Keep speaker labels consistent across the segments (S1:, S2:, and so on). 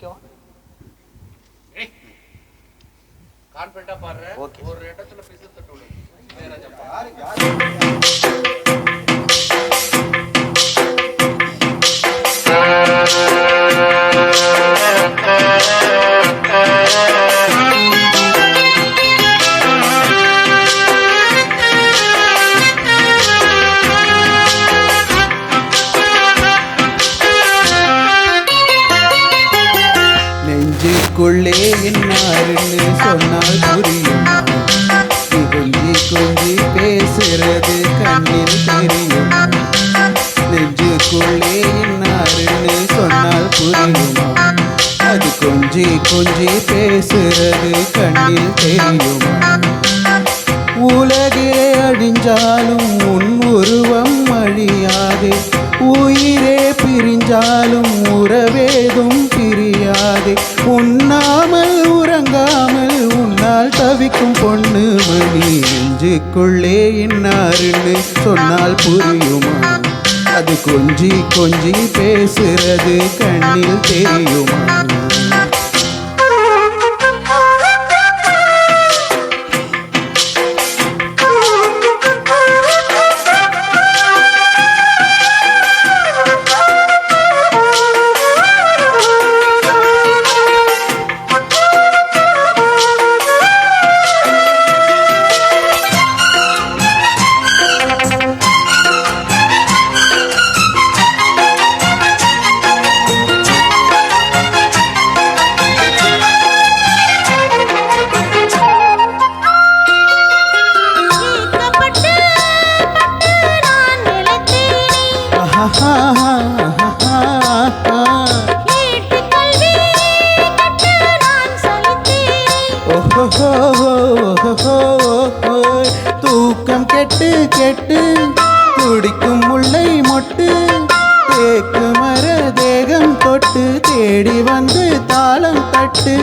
S1: ஓகேவா?
S2: கான்ஃபிடண்டா பாடுற.
S1: ஓகே.
S2: ஒரு இடத்துல பிசு தட்டு விடு.
S3: நெஞ்சுக்குள்ளே என்னாருன்னு சொன்னால் புரியுமா? கொஞ்சி கொஞ்சி பேசுறது கண்ணில் தெரியுமா? நெஞ்சுக்குள்ளே என்னாருன்னு சொன்னால் புரியுமா? அது கொஞ்சி கொஞ்சி பேசுறது கண்ணில் தெரியுமா? உலகே அழிஞ்சாலும் உன் உருவம் அழியாது, உயிரே பிரிஞ்சாலும் உறவேதும் பிரியாது. உண்ணாமல் உறங்காமல் உன்னால் தவிக்கும் பொண்ணு மணி. நெஞ்சுக்குள்ளே இன்னாருன்னு சொன்னால் புரியுமா? அது கொஞ்சி கொஞ்சி பேசுறது கண்ணில் தெரியுமா? தூக்கம் கெட்டு கெட்டு துடிக்கும் முல்லை மொட்டு, தேக்கு மர தேகம் தொட்டு தேடி வந்து தாளம் தட்டு.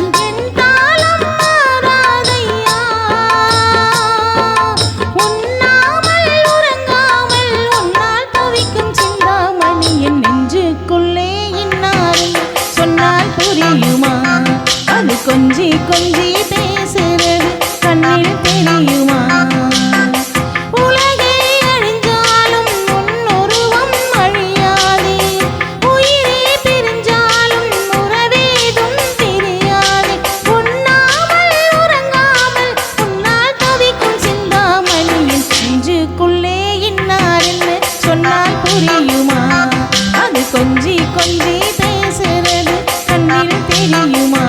S4: அது கொஞ்சி கொஞ்சி பேசுறது கண்ணில் தெரியுமா? உலகே அழிஞ்சாலும் உன்னுருவம் அழியாது, உயிரே பிரிஞ்சாலும் உறவேதும் தெரியாது. உண்ணாமல் உறங்காமல் உன்னால் தவிக்கும் சிந்தாமணியின் நெஞ்சுக்குள்ளே இன்னாருன்னு சொன்னால் புரியுமா? அது கொஞ்சி கொஞ்சி பேசுறது கண்ணில் தெரியுமா?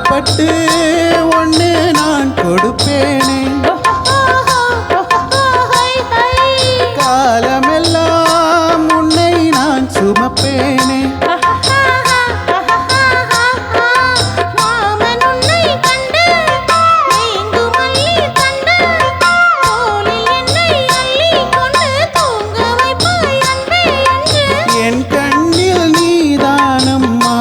S3: பட்டு ஒன்று நான் கொடுப்பேனே, காலமெல்லாம் உன்னை நான் சுமப்பேனே. என் கண்ணில் நீதானம்மா,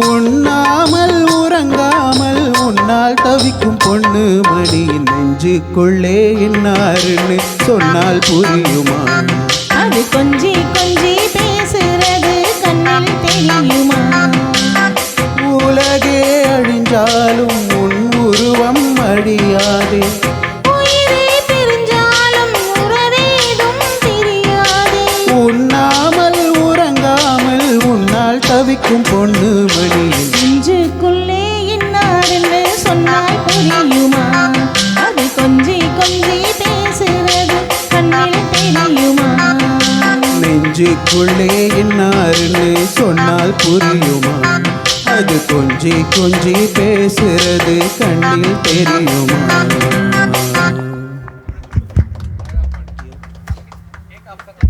S3: உண்ணாமல் உறங்காமல் உன்னால் தவிக்கும் பொண்ணு மணி. நெஞ்சுக்குள்ளே என்னாருன்னு சொன்னால் புரியுமா?
S4: அது கொஞ்சி கொஞ்சி பேசுறது கண்ணில் தெரியுமா?
S3: உலகே அழிஞ்சாலும் உன் உருவம் அழியாது,
S4: உயிரே பிரிஞ்சாலும் உறவேதும் தெரியாது.
S3: உண்ணாமல் உறங்காமல் உன்னால் தவிக்கும் பொண்ணு மணி.
S4: நெஞ்சுக்குள்ளே இன்னாருன்னு சொன்னால் புரியுமா? அது கொஞ்சி கொஞ்சி பேசுறது கண்ணில் தெரியுமா?
S3: நெஞ்சுக்குள்ளே என்னாருன்னு சொன்னால் புரியுமா? அது கொஞ்சி கொஞ்சி பேசுறது கண்ணில் தெரியுமா?
S2: அம்சங்களை